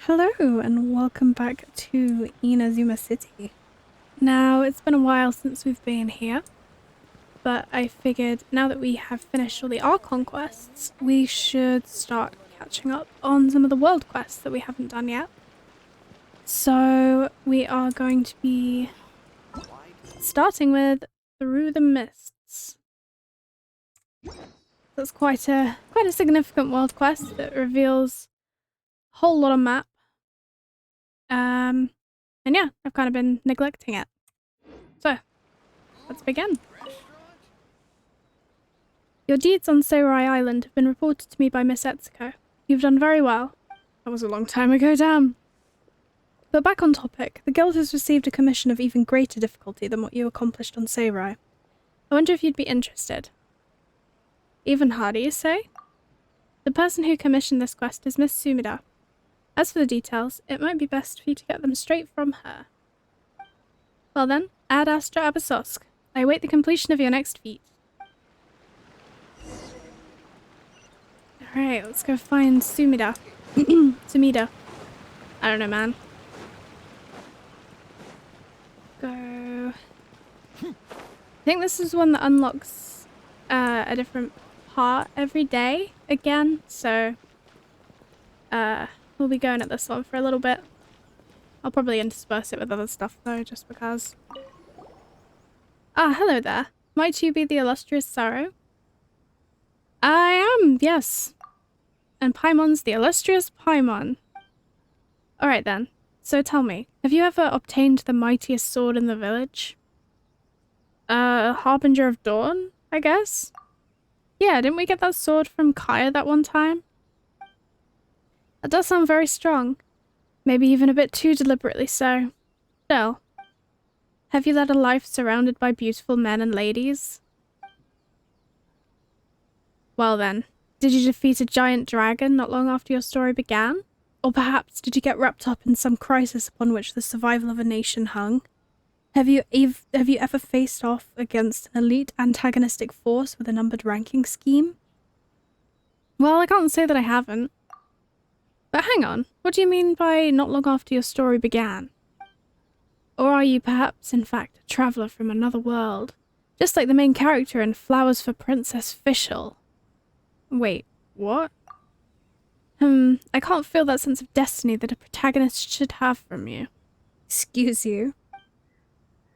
Hello and welcome back to Inazuma City. Now, it's been a while since we've been here, but I figured now that we have finished all the Archon quests, we should start catching up on some of the world quests that we haven't done yet. So, we are going to be starting with Through the Mists. That's quite a significant world quest that reveals a whole lot of map. And yeah, I've kind of been neglecting it. So, let's begin. Your deeds on Sarai Island have been reported to me by Miss Etsuko. You've done very well. That was a long time ago, damn. But back on topic, the guild has received a commission of even greater difficulty than what you accomplished on Sarai. I wonder if you'd be interested. Even harder, you say? The person who commissioned this quest is Miss Sumida. As for the details, it might be best for you to get them straight from her. Well then, Ad Astra Abysosk. I await the completion of your next feat. Alright, let's go find Sumida. Sumida. I don't know, man. Go... I think this is one that unlocks a different part every day again, so... we'll be going at this one for a little bit. I'll probably intersperse it with other stuff though, just because. Ah, hello there. Might you be the illustrious Sorrow? I am, yes. And Paimon's the illustrious Paimon. Alright then. So tell me, have you ever obtained the mightiest sword in the village? Harbinger of Dawn, I guess? Yeah, didn't we get that sword from Kaya that one time? That does sound very strong. Maybe even a bit too deliberately so. Still, have you led a life surrounded by beautiful men and ladies? Well then, did you defeat a giant dragon not long after your story began? Or perhaps did you get wrapped up in some crisis upon which the survival of a nation hung? Have you ever faced off against an elite antagonistic force with a numbered ranking scheme? Well, I can't say that I haven't. But hang on, what do you mean by not long after your story began? Or are you perhaps, in fact, a traveller from another world? Just like the main character in Flowers for Princess Fischl. Wait, what? I can't feel that sense of destiny that a protagonist should have from you. Excuse you?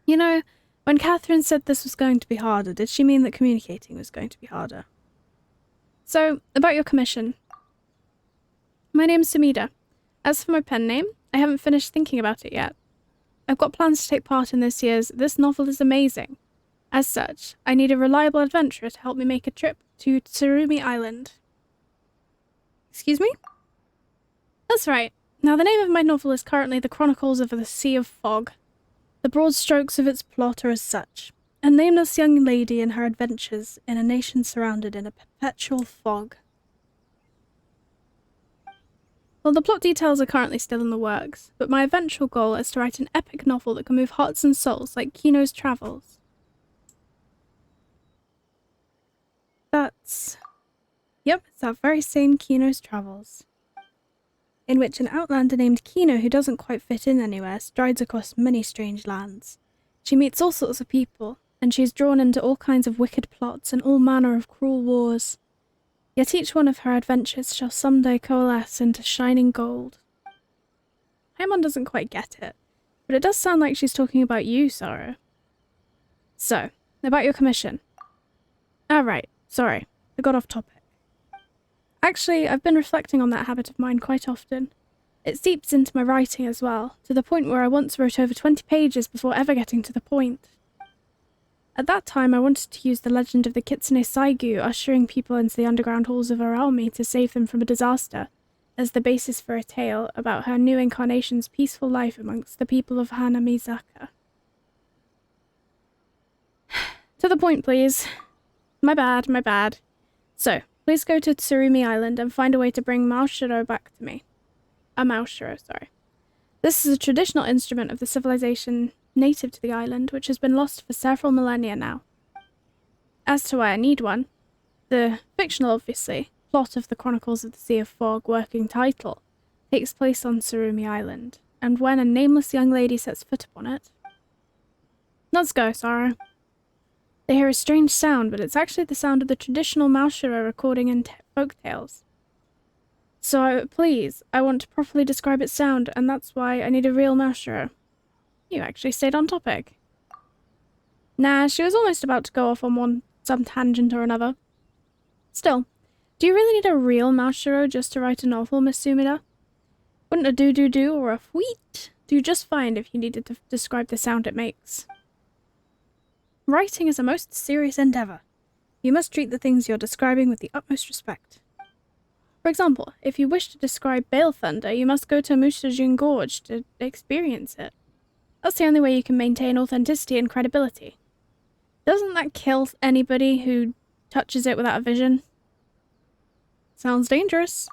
You know, when Catherine said this was going to be harder, did she mean that communicating was going to be harder? So, about your commission. My name's Sumida. As for my pen name, I haven't finished thinking about it yet. I've got plans to take part in this year's This Novel is Amazing. As such, I need a reliable adventurer to help me make a trip to Tsurumi Island. Excuse me? That's right. Now, the name of my novel is currently The Chronicles of the Sea of Fog. The broad strokes of its plot are as such. A nameless young lady and her adventures in a nation surrounded in a perpetual fog. Well, the plot details are currently still in the works, but my eventual goal is to write an epic novel that can move hearts and souls like Kino's Travels. Yep, it's that very same Kino's Travels. In which an outlander named Kino who doesn't quite fit in anywhere strides across many strange lands. She meets all sorts of people, and she is drawn into all kinds of wicked plots and all manner of cruel wars. Yet each one of her adventures shall someday coalesce into shining gold. Paimon doesn't quite get it, but it does sound like she's talking about you, Sorrow. So, about your commission. Right, sorry, I got off topic. Actually, I've been reflecting on that habit of mine quite often. It seeps into my writing as well, to the point where I once wrote over 20 pages before ever getting to the point. At that time, I wanted to use the legend of the Kitsune Saigu ushering people into the underground halls of Aralmi to save them from a disaster, as the basis for a tale about her new incarnation's peaceful life amongst the people of Hanamizaka. To the point, please. My bad. So, please go to Tsurumi Island and find a way to bring Maoshiro back to me. Maoshiro, sorry. This is a traditional instrument of the civilization native to the island, which has been lost for several millennia now. As to why I need one, the fictional, obviously, plot of the Chronicles of the Sea of Fog working title Takes place on Tsurumi Island, and when a nameless young lady sets foot upon it... Let's go, Saro. They hear a strange sound, but it's actually the sound of the traditional Maushiro recording in folk tales. So, please, I want to properly describe its sound, and that's why I need a real Maushiro. You actually stayed on topic. Nah, she was almost about to go off on some tangent or another. Still, do you really need a real Maushiro just to write a novel, Miss Sumida? Wouldn't a do-do-do or a wheat do just fine if you needed to describe the sound it makes? Writing is a most serious endeavour. You must treat the things you're describing with the utmost respect. For example, if you wish to describe Bale Thunder, you must go to Musajin Gorge to experience it. That's the only way you can maintain authenticity and credibility. Doesn't that kill anybody who touches it without a vision? Sounds dangerous.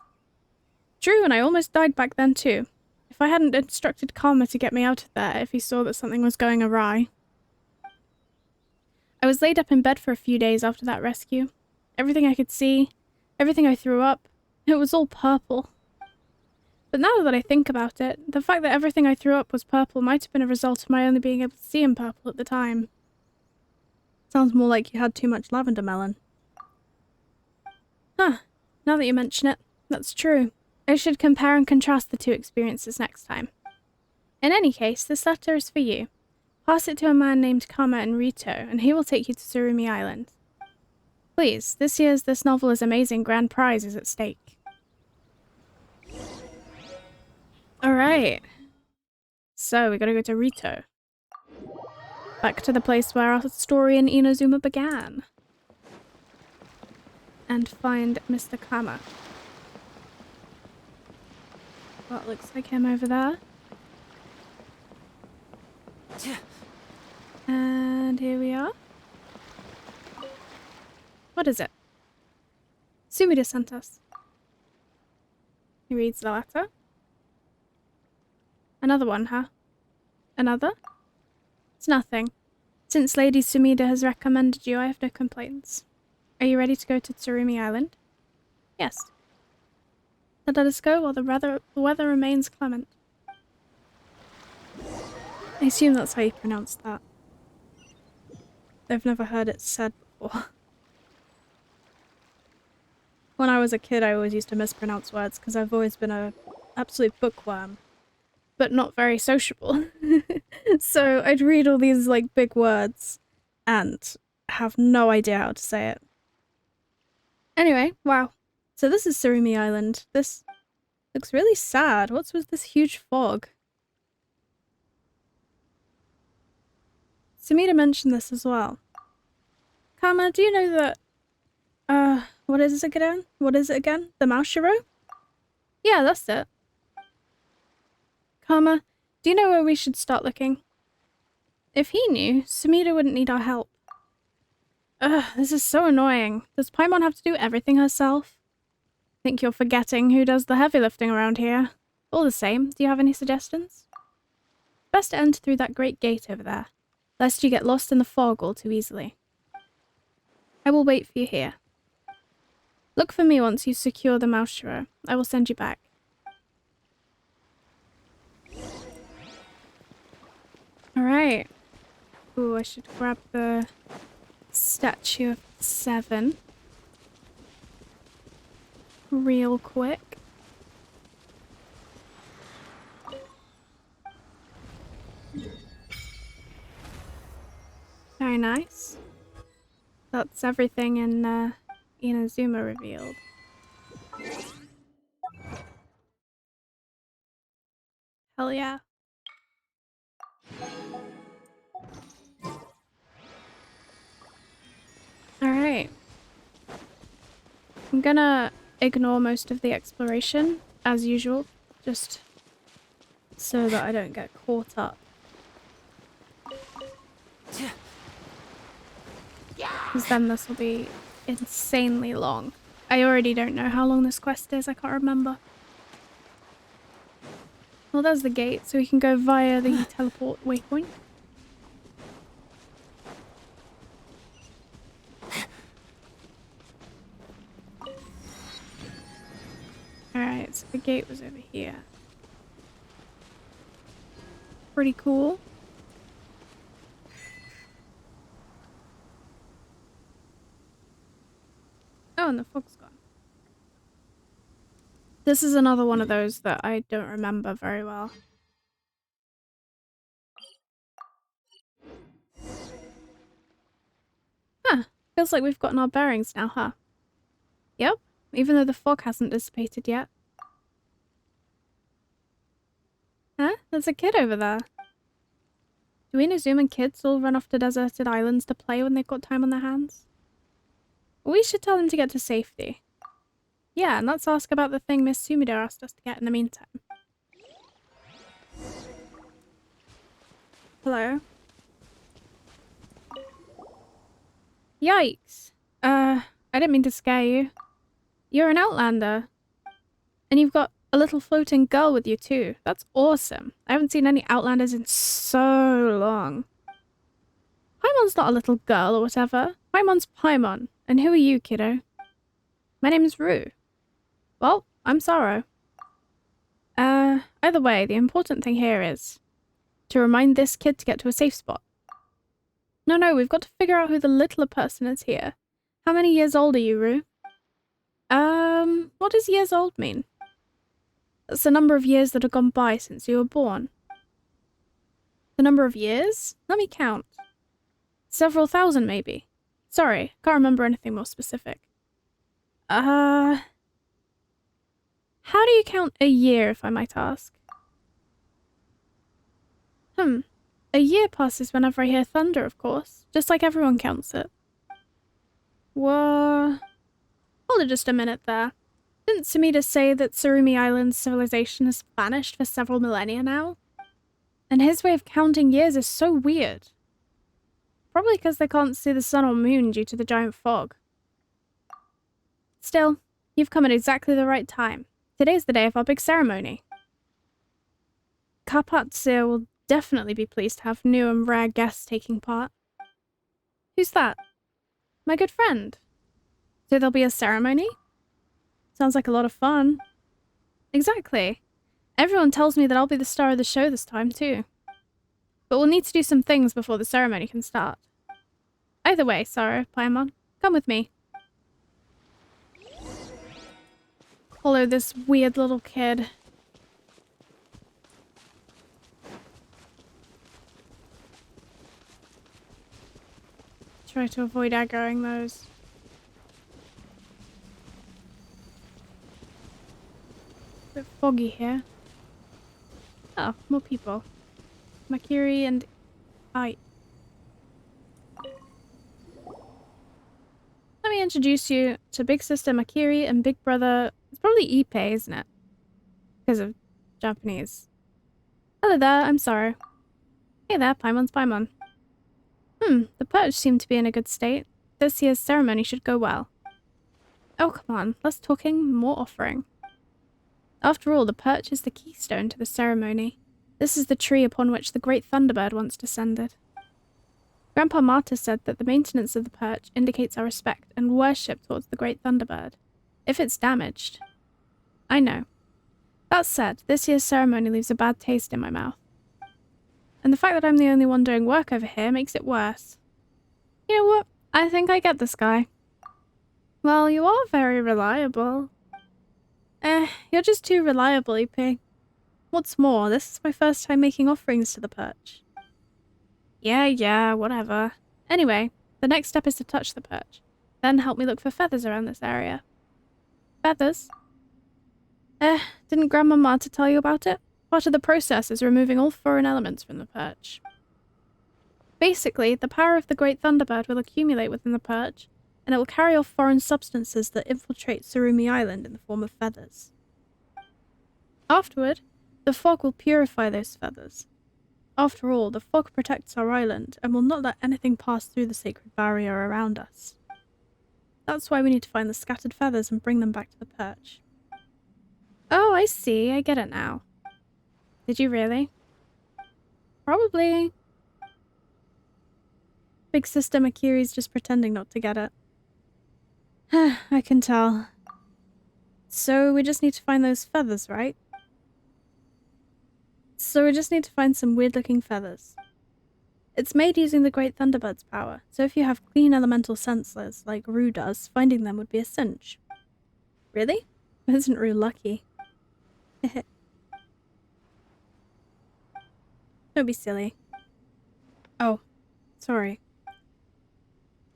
True, and I almost died back then too. If I hadn't instructed Karma to get me out of there if he saw that something was going awry. I was laid up in bed for a few days after that rescue. Everything I could see, everything I threw up, it was all purple. But now that I think about it, the fact that everything I threw up was purple might have been a result of my only being able to see in purple at the time. Sounds more like you had too much lavender melon. Huh, now that you mention it, that's true. I should compare and contrast the two experiences next time. In any case, this letter is for you. Pass it to a man named Kama in Rito, and he will take you to Tsurumi Island. Please, this year's This Novel is Amazing grand prize is at stake. Alright. So, we gotta go to Rito. Back to the place where our story in Inazuma began. And find Mr. Kama. Well, it looks like him over there. And here we are. What is it? Sumida sent us. He reads the letter. Another one, huh? Another? It's nothing. Since Lady Sumida has recommended you, I have no complaints. Are you ready to go to Tsurumi Island? Yes. Then let us go while the weather remains clement. I assume that's how you pronounce that. I've never heard it said before. When I was a kid, I always used to mispronounce words because I've always been an absolute bookworm, but not very sociable. So I'd read all these like big words and have no idea how to say it. Anyway, wow. So this is Tsurumi Island. This looks really sad. What's with this huge fog? Sumida mentioned this as well. Kama, do you know that... what is it again? What is it again? The Maushiro? Yeah, that's it. Kama, do you know where we should start looking? If he knew, Sumida wouldn't need our help. Ugh, this is so annoying. Does Paimon have to do everything herself? Think you're forgetting who does the heavy lifting around here. All the same, do you have any suggestions? Best to enter through that great gate over there, lest you get lost in the fog all too easily. I will wait for you here. Look for me once you secure the Maushiro. I will send you back. Alright. Ooh, I should grab the statue of 7 real quick. Very nice. That's everything in Inazuma revealed. Hell yeah. Alright. I'm gonna ignore most of the exploration, as usual, just so that I don't get caught up. Because then this will be insanely long. I already don't know how long this quest is, I can't remember. Well, there's the gate, so we can go via the teleport waypoint. Alright, so The gate was over here. Pretty cool. Oh, and the fog's gone. This is another one of those that I don't remember very well. Huh. Feels like we've gotten our bearings now, huh? Yep. Even though the fog hasn't dissipated yet. Huh? There's a kid over there. Do inazuma kids all run off to deserted islands to play when they've got time on their hands? We should tell them to get to safety. Yeah, and let's ask about the thing Miss Sumida asked us to get in the meantime. Hello? Yikes. I didn't mean to scare you. You're an outlander. And you've got a little floating girl with you too. That's awesome. I haven't seen any outlanders in so long. Paimon's not a little girl or whatever. Paimon's Paimon. And who are you, kiddo? My name's Rue. Well, I'm Sorrow. Either way, the important thing here is to remind this kid to get to a safe spot. No, we've got to figure out who the littler person is here. How many years old are you, Rue? What does years old mean? That's the number of years that have gone by since you were born. The number of years? Let me count. Several thousand, maybe. Sorry, can't remember anything more specific. How do you count a year, if I might ask? A year passes whenever I hear thunder, of course. Just like everyone counts it. Whoa. Hold it just a minute there. Didn't Sumida say that Tsurumi Island's civilization has vanished for several millennia now? And his way of counting years is so weird. Probably because they can't see the sun or moon due to the giant fog. Still, you've come at exactly the right time. Today's the day of our big ceremony. Carpazzo will definitely be pleased to have new and rare guests taking part. Who's that? My good friend. So there'll be a ceremony? Sounds like a lot of fun. Exactly. Everyone tells me that I'll be the star of the show this time too. But we'll need to do some things before the ceremony can start. Either way, Sorrow, Paimon, come with me. Follow this weird little kid. Try to avoid aggroing those. A bit foggy here. Oh, more people. Makiri and I. Let me introduce you to Big Sister Makiri and Big Brother. It's probably Ippei, isn't it? Because of Japanese. Hello there, I'm Sorrow. Hey there, Paimon's Paimon. The perch seem to be in a good state. This year's ceremony should go well. Oh, come on, less talking, more offering. After all, the perch is the keystone to the ceremony. This is the tree upon which the great Thunderbird once descended. Grandpa Marta said that the maintenance of the perch indicates our respect and worship towards the great Thunderbird. If it's damaged... I know. That said, this year's ceremony leaves a bad taste in my mouth. And the fact that I'm the only one doing work over here makes it worse. You know what? I think I get this guy. Well, you are very reliable. You're just too reliable, EP. What's more, this is my first time making offerings to the perch. Yeah, whatever. Anyway, the next step is to touch the perch. Then help me look for feathers around this area. Feathers? Didn't Grandma Marta tell you about it? Part of the process is removing all foreign elements from the perch. Basically, the power of the great Thunderbird will accumulate within the perch, and it will carry off foreign substances that infiltrate Tsurumi Island in the form of feathers. Afterward, the fog will purify those feathers. After all, the fog protects our island and will not let anything pass through the sacred barrier around us. That's why we need to find the scattered feathers and bring them back to the perch. Oh, I see. I get it now. Did you really? Probably. Big Sister Makiri's just pretending not to get it. I can tell. So we just need to find those feathers, right? So we just need to find some weird-looking feathers. It's made using the Great Thunderbird's power, so if you have clean elemental sensors like Rue does, finding them would be a cinch. Really? Isn't Rue lucky? Don't be silly. Oh, sorry.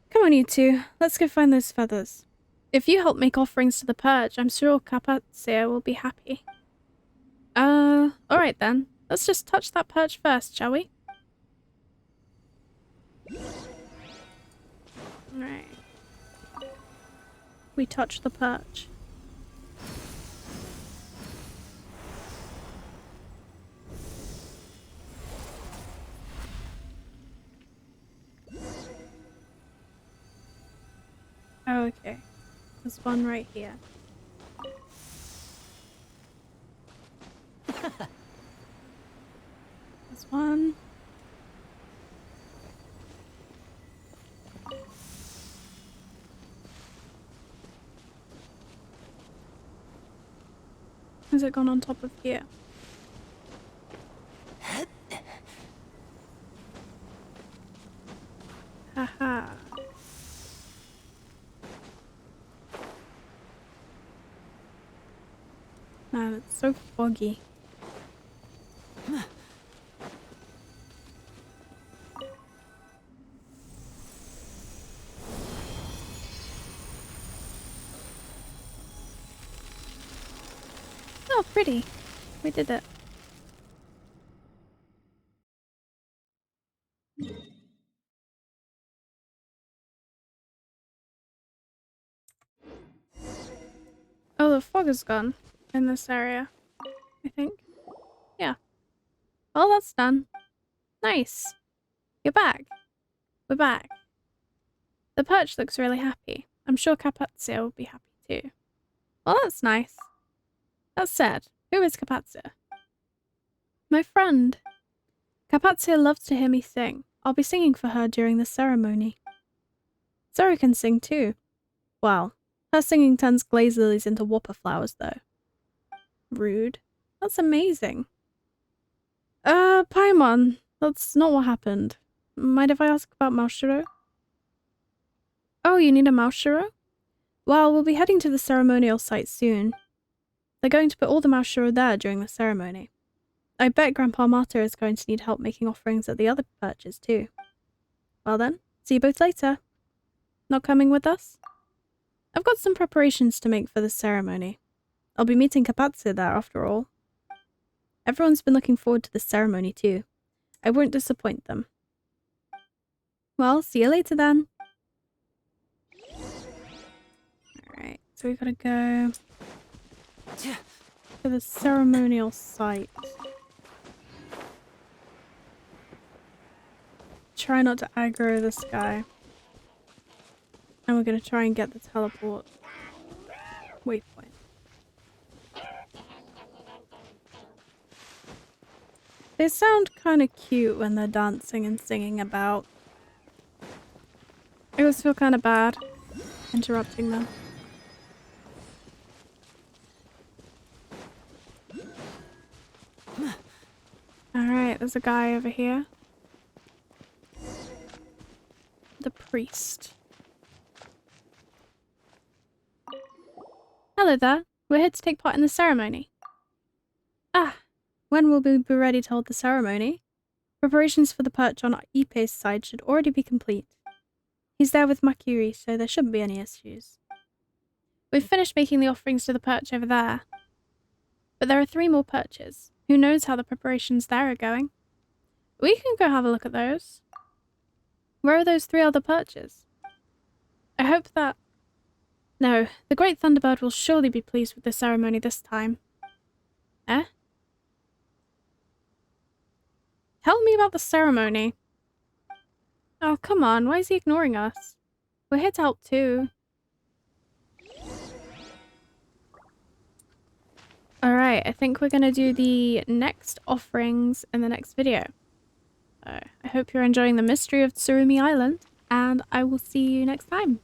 Come on, you two. Let's go find those feathers. If you help make offerings to the perch, I'm sure Carpathia will be happy. Alright then. Let's just touch that perch first, shall we? Alright. We touch the perch. Oh, okay. There's one right here. There's one. Has it gone on top of here? Haha. Man, it's so foggy. Oh, pretty. We did it. Oh, the fog is gone in this area, I think. Yeah. Well, that's done. Nice. You're back. We're back. The perch looks really happy. I'm sure Carpathia will be happy too. Well, that's nice. That said, who is Carpathia? My friend. Carpathia loves to hear me sing. I'll be singing for her during the ceremony. Zora can sing too. Well, her singing turns glaze lilies into whopper flowers though. Rude. That's amazing. Paimon, that's not what happened. Mind if I ask about Maushiro? Oh, you need a Maushiro? Well, we'll be heading to the ceremonial site soon. They're going to put all the Maushiro there during the ceremony. I bet Grandpa Mata is going to need help making offerings at the other perches too. Well then, see you both later. Not coming with us? I've got some preparations to make for the ceremony. I'll be meeting Carpathia there after all. Everyone's been looking forward to the ceremony too. I won't disappoint them. Well, see you later then. Alright, so we gotta go to the ceremonial site. Try not to aggro this guy. And we're gonna try and get the teleport waypoint. They sound kind of cute when they're dancing and singing about. I always feel kind of bad interrupting them. Alright, there's a guy over here. The priest. Hello there. We're here to take part in the ceremony. Ah, when will we be ready to hold the ceremony? Preparations for the perch on Ippei's side should already be complete. He's there with Makiri, so there shouldn't be any issues. We've finished making the offerings to the perch over there. But there are 3 more perches. Who knows how the preparations there are going? We can go have a look at those. Where are those 3 other perches? I hope that... No, the Great Thunderbird will surely be pleased with the ceremony this time. Eh? Tell me about the ceremony. Oh, come on, why is he ignoring us? We're here to help too. Alright, I think we're gonna do the next offerings in the next video. So, I hope you're enjoying the mystery of Tsurumi Island, and I will see you next time.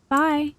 Bye!